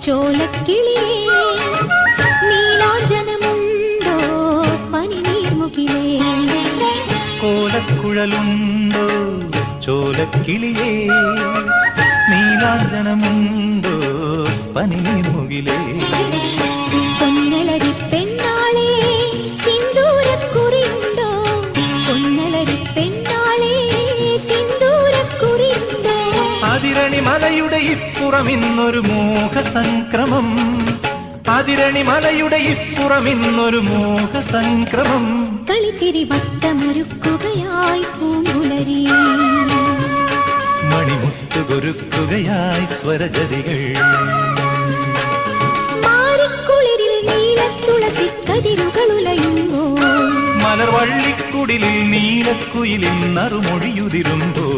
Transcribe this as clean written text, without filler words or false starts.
ചോലക്കിളിയേ നീലാഞ്ജനമുണ്ടോ പനിനീർമുകിലേ കോലക്കുഴലുണ്ടോ ചോലക്കിളിയേ നീലാഞ്ജനമുണ്ടോ പനിനീർമുകിലേ പൊന്നലരി പെണ്ണാളേ സിന്ദൂരക്കുറിയുണ്ടോ പൊന്നലരി പെണ്ണാളേ സിന്ദൂരക്കുറിയുണ്ടോ അതിരണി മലയുടെ ഇപ്പുറം ഇന്നൊരു മോഹസംക്രമം അതിരണി മലയുടെ ഇപ്പുറം ഇന്നൊരു മോഹസംക്രമം കളിച്ചിരി വട്ടമൊരുക്കുകയായി പൂങ്കുലരി മണിമുത്തുകൊരുക്കുകയായി സ്വരജതികൾ മാറിക്കുളിരിൽ നീലത്തുളസി കതിരുകളുലയുമ്പോ മലർവള്ളിക്കുടിലിൽ നീലക്കുയിലിൽ നറുമൊഴിയുതിരുമ്പോ